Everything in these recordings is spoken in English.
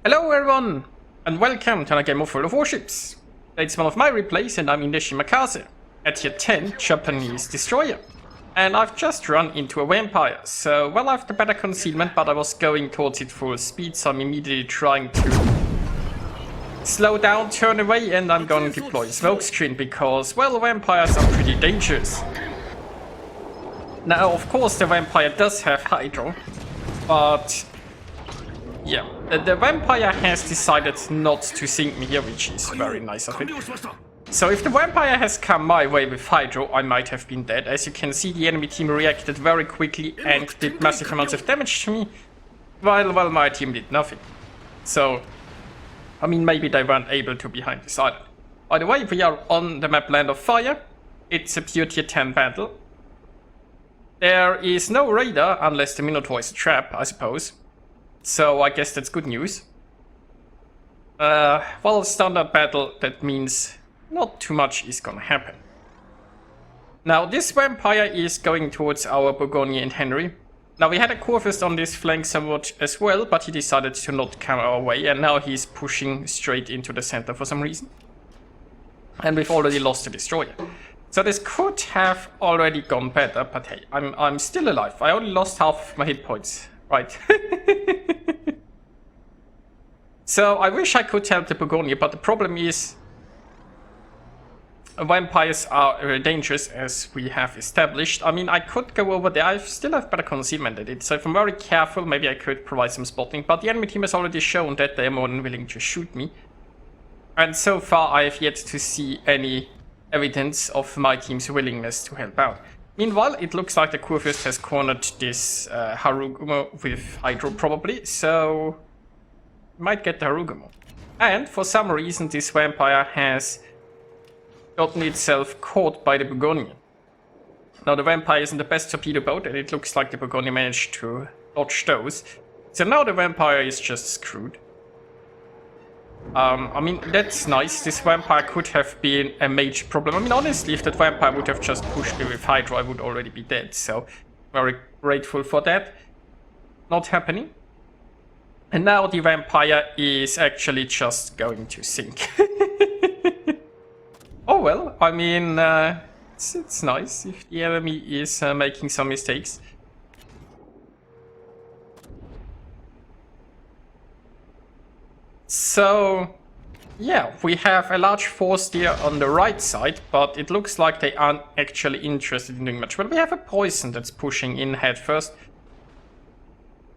Hello everyone, and welcome to another game of World of Warships. It's one of my replays and I'm in the Shimakaze at tier 10 Japanese destroyer. And I've just run into a vampire, so well, I have the better concealment, but I was going towards it full speed, so I'm immediately trying to slow down, turn away, and I'm going to deploy a smoke screen because, well, vampires are pretty dangerous. Now, of course, the vampire does have hydro, but yeah, the vampire has decided not to sink me here, which is very nice of it. So if the vampire has come my way with hydro, I might have been dead. As you can see, the enemy team reacted very quickly and did massive amounts of damage to me, while my team did nothing. So, I mean, maybe they weren't able to behind this island. By the way, we are on the map Land of Fire. It's a pure tier 10 battle. There is no radar, unless the Minotaur is a trap, I suppose. So I guess that's good news. Well, standard battle, that means not too much is gonna happen. Now, this vampire is going towards our Bourgogne and Henry. Now, we had a Corvus on this flank somewhat as well, but he decided to not come our way, and now he's pushing straight into the center for some reason. And we've already lost the destroyer. So this could have already gone better, but hey, I'm still alive. I only lost half my hit points. Right. So I wish I could help the Bourgogne, but the problem is vampires are very dangerous, as we have established. I mean, I could go over there. I still have better concealment at it, so if I'm very careful, maybe I could provide some spotting. But the enemy team has already shown that they are more than willing to shoot me. And so far, I have yet to see any evidence of my team's willingness to help out. Meanwhile, it looks like the Corvus has cornered this Harugumo with hydro probably, so might get the Harugumo. And for some reason, this vampire has gotten itself caught by the Bourgogne. Now, the vampire isn't the best torpedo boat, and it looks like the Bourgogne managed to dodge those. So now the vampire is just screwed. I mean, that's nice. This vampire could have been a major problem. I mean, honestly, if that vampire would have just pushed me with hydro, I would already be dead. So, very grateful for that. Not happening. And now the vampire is actually just going to sink. Oh well, I mean, it's nice if the enemy is making some mistakes. So, yeah, we have a large force there on the right side, but it looks like they aren't actually interested in doing much. Well, we have a poison that's pushing in head first,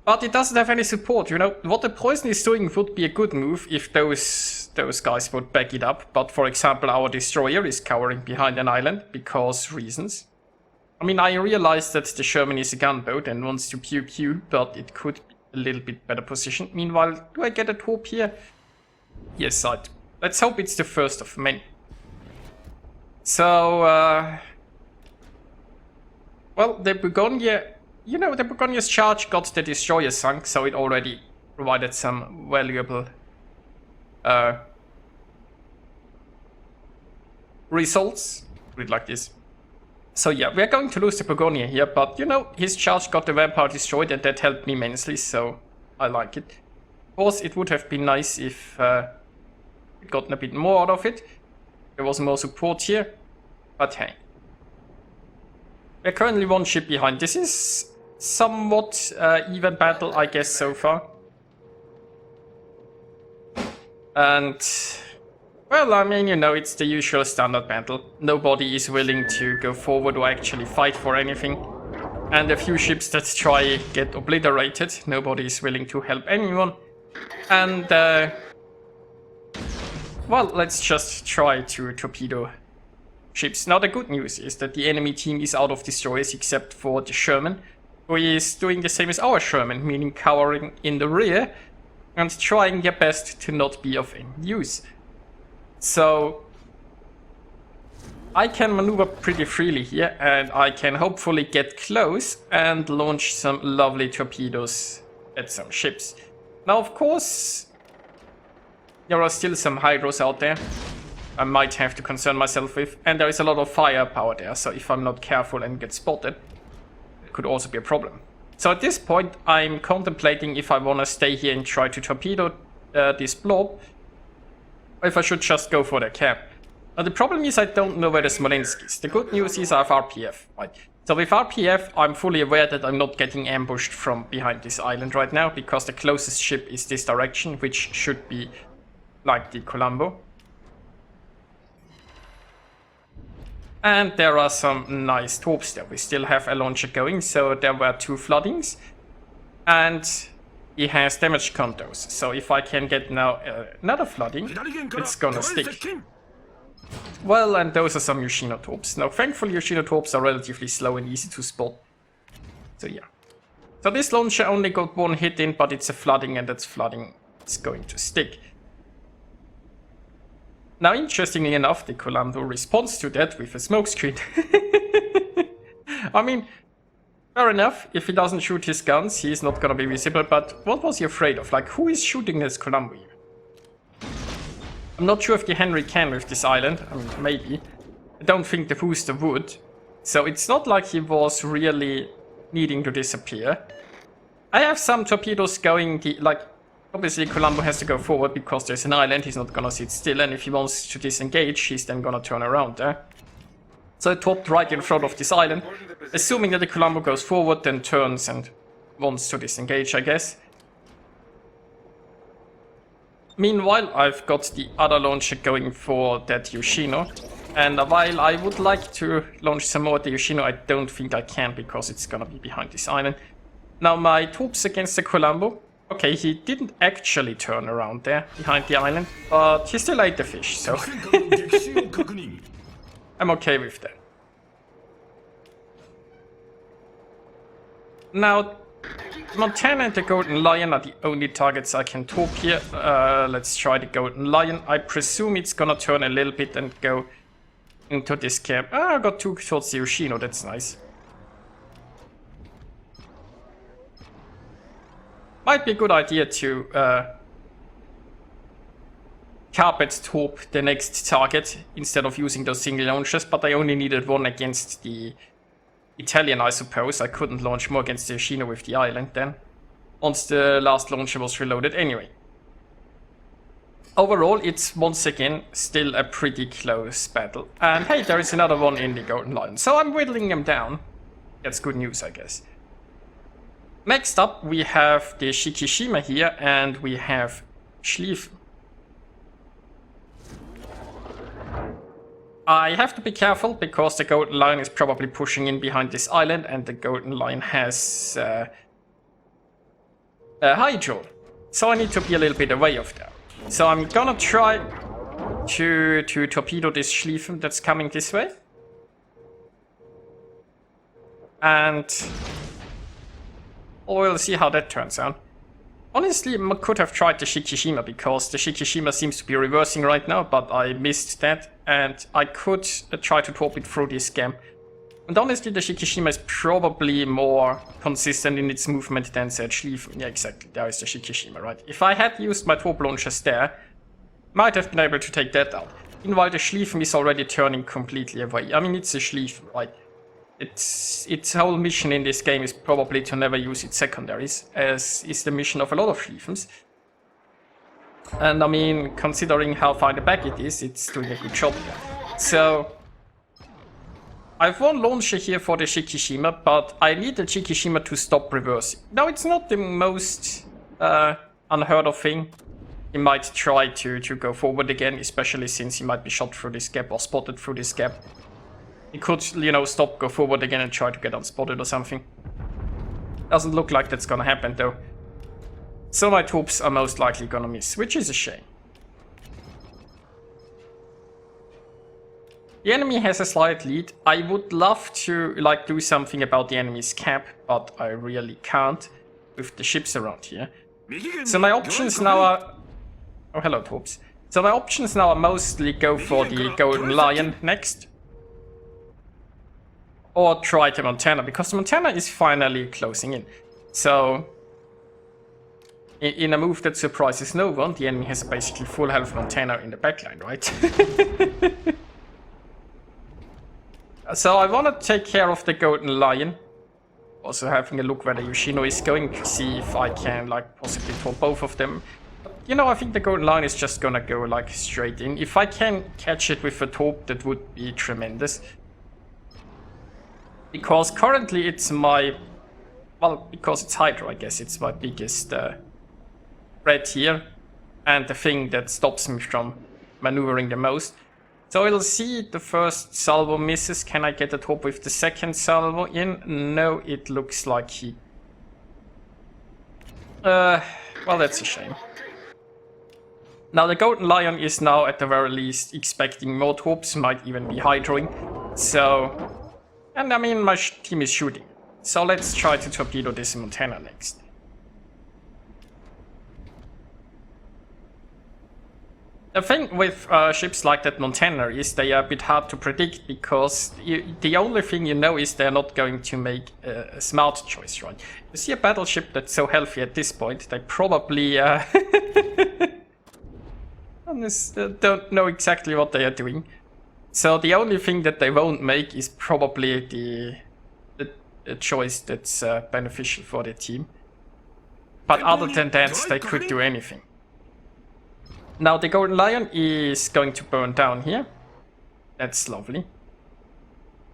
but it doesn't have any support. You know, what the poison is doing would be a good move if those guys would back it up. But for example, our destroyer is cowering behind an island because reasons. I mean, I realize that the Sherman is a gunboat and wants to pew, but it could be a little bit better position. Meanwhile, do I get a torp here? Yes, I do. Let's hope it's the first of many. So, well, the Bourgogne, you know, the Bourgogne's charge got the destroyer sunk, so it already provided some valuable results. Put it like this. So yeah, we're going to lose the Bourgogne here, but you know, his charge got the vampire destroyed and that helped me immensely, so I like it. Of course, it would have been nice if we'd gotten a bit more out of it. There was more support here, but hey. We're currently one ship behind. This is somewhat even battle, I guess, so far. And well, I mean, you know, it's the usual standard battle. Nobody is willing to go forward or actually fight for anything. And a few ships that try get obliterated. Nobody is willing to help anyone. And, well, let's just try to torpedo ships. Now, the good news is that the enemy team is out of destroyers except for the Sherman, who is doing the same as our Sherman, meaning cowering in the rear and trying their best to not be of any use. So, I can maneuver pretty freely here, and I can hopefully get close and launch some lovely torpedoes at some ships. Now, of course, there are still some hydros out there I might have to concern myself with, and there is a lot of firepower there, so if I'm not careful and get spotted, it could also be a problem. So at this point, I'm contemplating if I want to stay here and try to torpedo this blob, or if I should just go for the camp. Now the problem is I don't know where the Smolensk is. The good news is I have RPF, right? So with RPF, I'm fully aware that I'm not getting ambushed from behind this island right now, because the closest ship is this direction, which should be like the Colombo. And there are some nice torps there. We still have a launcher going, so there were 2 floodings. And he has damage condos. So if I can get now another flooding, it's gonna stick. Well, and those are some Yoshino torps. Now, thankfully, Yoshino torps are relatively slow and easy to spot. So yeah. So this launcher only got 1 hit in, but it's a flooding, and that flooding is going to stick. Now, interestingly enough, the Colombo responds to that with a smokescreen. I mean, fair enough. If he doesn't shoot his guns, he's not gonna be visible. But what was he afraid of? Like, who is shooting this Colombo here? I'm not sure if the Henry can with this island. I mean, maybe. I don't think the booster would. So it's not like he was really needing to disappear. I have some torpedoes going like... Obviously, Colombo has to go forward because there's an island. He's not gonna sit still, and if he wants to disengage, he's then gonna turn around there. So I torped right in front of this island, assuming that the Colombo goes forward, then turns and wants to disengage, I guess. Meanwhile, I've got the other launcher going for that Yoshino. And while I would like to launch some more at the Yoshino, I don't think I can because it's gonna be behind this island. Now my torps against the Colombo. Okay, he didn't actually turn around there, behind the island, but he still ate the fish, so... I'm okay with that. Now, Montana and the Golden Lion are the only targets I can torp here. Let's try the Golden Lion. I presume it's gonna turn a little bit and go into this camp. Ah, I got 2 towards the Yoshino, that's nice. Might be a good idea to carpet torp the next target instead of using those single launchers, but I only needed 1 against the Italian, I suppose. I couldn't launch more against the Yoshino with the island then, once the last launcher was reloaded anyway. Overall, it's once again still a pretty close battle. And hey, there is another one in the Golden Lion, so I'm whittling him down. That's good news, I guess. Next up, we have the Shikishima here, and we have Schlieffen. I have to be careful, because the Golden Lion is probably pushing in behind this island, and the Golden Lion has a high draw. So I need to be a little bit away of that. So I'm gonna try to torpedo this Schlieffen that's coming this way. And... we'll see how that turns out. Honestly, I could have tried the Shikishima, because the Shikishima seems to be reversing right now, but I missed that, and I could try to torp it through this scam. And honestly, the Shikishima is probably more consistent in its movement than said Schlieffen. Yeah, exactly, there is the Shikishima, right? If I had used my torp launchers there, might have been able to take that out. Meanwhile, the Schlieffen is already turning completely away. I mean, it's a Schlieffen, right? Its whole mission in this game is probably to never use its secondaries, as is the mission of a lot of Schlieffens. And I mean, considering how far in the back it is, it's doing a good job there. So, I've 1 launcher here for the Shikishima, but I need the Shikishima to stop reversing. Now, it's not the most unheard of thing. He might try to go forward again, especially since he might be shot through this gap or spotted through this gap. He could, you know, stop, go forward again and try to get unspotted or something. Doesn't look like that's gonna happen though. So my torps are most likely gonna miss, which is a shame. The enemy has a slight lead. I would love to, like, do something about the enemy's cap, but I really can't with the ships around here. So my options now are... oh, hello, torps. So my options now are mostly go for the Golden Lion next. Or try the Montana, because the Montana is finally closing in. So, in a move that surprises no one, the enemy has basically full health Montana in the backline, right? So I want to take care of the Golden Lion. Also having a look where the Yoshino is going, to see if I can, like, possibly torp both of them. But you know, I think the golden line is just gonna go like straight in. If I can catch it with a torp, that would be tremendous. Because currently it's my, well, because it's Hydra, I guess it's my biggest threat here. And the thing that stops me from maneuvering the most. So we'll see, the first salvo misses. Can I get a torp with the second salvo in? No, it looks like he... well, that's a shame. Now the Golden Lion is now at the very least expecting more torps, might even be hydroing. So... And I mean, my team is shooting. So let's try to torpedo this Montana next. The thing with ships like that Montana is they are a bit hard to predict because the only thing you know is they're not going to make a smart choice, right? You see a battleship that's so healthy at this point, they probably don't know exactly what they are doing. So the only thing that they won't make is probably the choice that's beneficial for their team. But other than that, they could do anything. Now the Golden Lion is going to burn down here. That's lovely.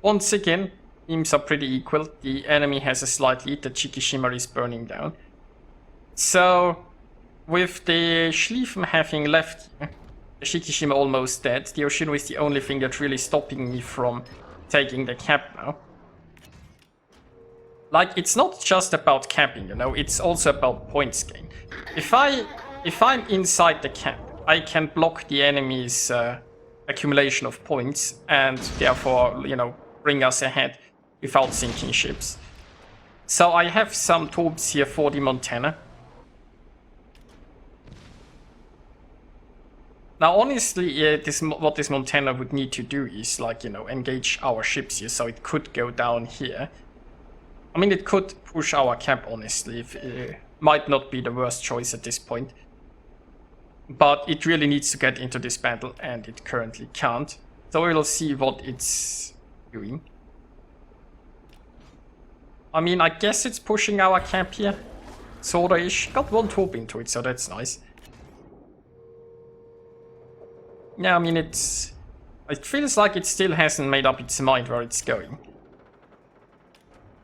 Once again, teams are pretty equal. The enemy has a slight lead. The Shikishima is burning down. So, with the Schlieffen having left here, the Shikishima almost dead, the Yoshino is the only thing that's really stopping me from taking the cap now. Like, it's not just about capping, you know, it's also about points gain. If I'm inside the cap, I can block the enemy's accumulation of points and therefore, you know, bring us ahead without sinking ships. So I have some torps here for the Montana. Now honestly, what this Montana would need to do is, like, you know, engage our ships here, so it could go down here. I mean, it could push our cap, honestly. Might not be the worst choice at this point. But it really needs to get into this battle, and it currently can't. So we'll see what it's doing. I mean, I guess it's pushing our cap here. Sorta-ish. Got one torp into it, so that's nice. Yeah, I mean, it feels like it still hasn't made up its mind where it's going.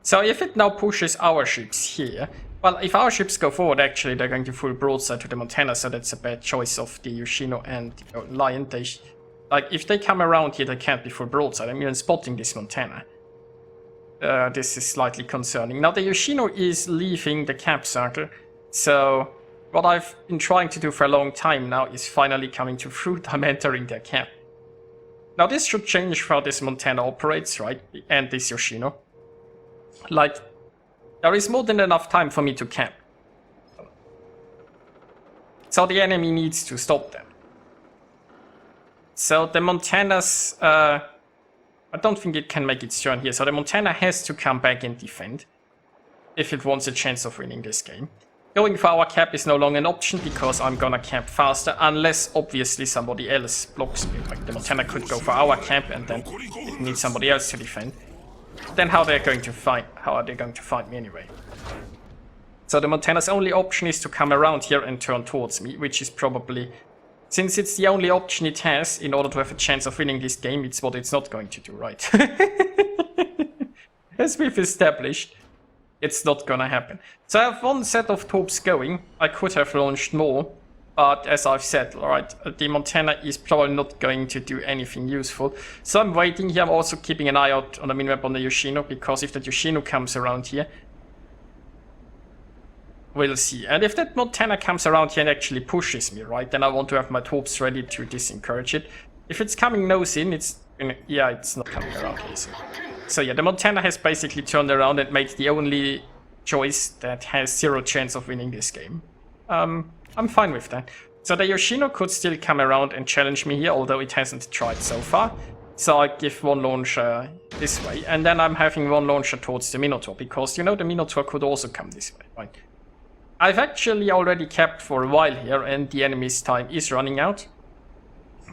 So if it now pushes our ships here... Well, if our ships go forward, actually, they're going to full broadside to the Montana, so that's a bad choice of the Yoshino and the Lion. Like, if they come around here, they can't be full broadside. I'm even spotting this Montana. This is slightly concerning. Now, the Yoshino is leaving the cap circle, so what I've been trying to do for a long time now is finally coming to fruit. I'm entering their cap. Now, this should change how this Montana operates, right? And this Yoshino. Like... There is more than enough time for me to camp. So the enemy needs to stop them. So the Montana's... I don't think it can make its turn here. So the Montana has to come back and defend. If it wants a chance of winning this game. Going for our cap is no longer an option because I'm gonna camp faster. Unless, obviously, somebody else blocks me. Like the Montana could go for our camp and then it needs somebody else to defend. Then how are they going to find me anyway? So the Montana's only option is to come around here and turn towards me, which is probably, since it's the only option it has in order to have a chance of winning this game, it's what it's not going to do, right? As we've established, it's not gonna happen. So I have one set of torps going. I could have launched more, but as I've said, right, the Montana is probably not going to do anything useful. So I'm waiting here. I'm also keeping an eye out on the minimap on the Yoshino, because if that Yoshino comes around here, we'll see. And if that Montana comes around here and actually pushes me, right, then I want to have my torps ready to disencourage it. If it's coming nose in, it's not coming around easy. So yeah, the Montana has basically turned around and made the only choice that has 0 chance of winning this game. I'm fine with that. So the Yoshino could still come around and challenge me here, although it hasn't tried so far. So I give one launcher this way, and then I'm having one launcher towards the Minotaur, because, you know, the Minotaur could also come this way, right? I've actually already capped for a while here, and the enemy's time is running out.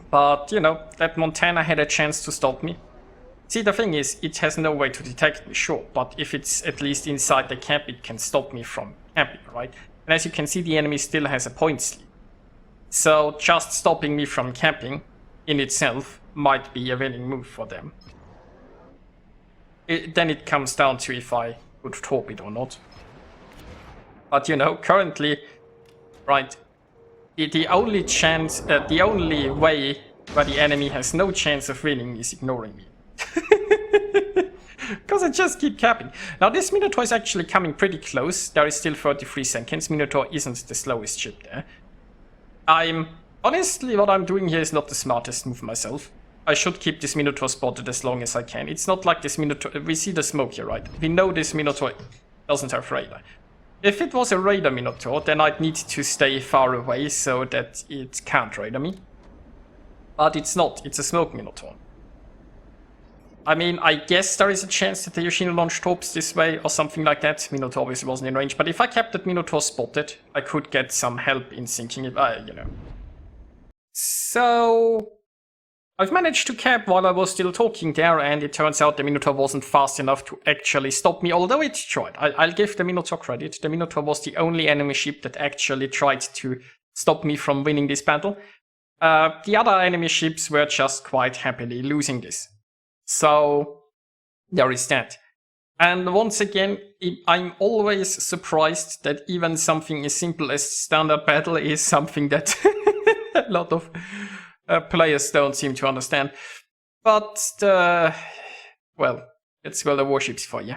But, you know, that Montana had a chance to stop me. See, the thing is, it has no way to detect me, sure, but if it's at least inside the cap, it can stop me from capping, right? And as you can see, the enemy still has a points lead. So just stopping me from camping in itself might be a winning move for them. Then it comes down to if I would Torpedo or not. But you know, currently, right, the only chance, the only way where the enemy has no chance of winning is ignoring me. Because I just keep capping. Now this Minotaur is actually coming pretty close. There is still 33 seconds. Minotaur isn't the slowest ship there. Honestly, what I'm doing here is not the smartest move myself. I should keep this Minotaur spotted as long as I can. It's not like this Minotaur... We see the smoke here, right? We know this Minotaur doesn't have radar. If it was a radar Minotaur, then I'd need to stay far away so that it can't radar me. But it's not. It's a smoke Minotaur. I mean, I guess there is a chance that the Yoshino launched torps this way or something like that. Minotaur obviously wasn't in range, but if I kept that Minotaur spotted, I could get some help in sinking it, you know. So... I've managed to cap while I was still talking there, and it turns out the Minotaur wasn't fast enough to actually stop me, although it tried. I'll give the Minotaur credit. The Minotaur was the only enemy ship that actually tried to stop me from winning this battle. The other enemy ships were just quite happily losing this. So, there is that. And once again, I'm always surprised that even something as simple as standard battle is something that a lot of players don't seem to understand. But, well, it's the Warships for you.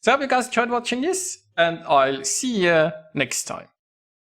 So I hope you guys enjoyed watching this, and I'll see you next time.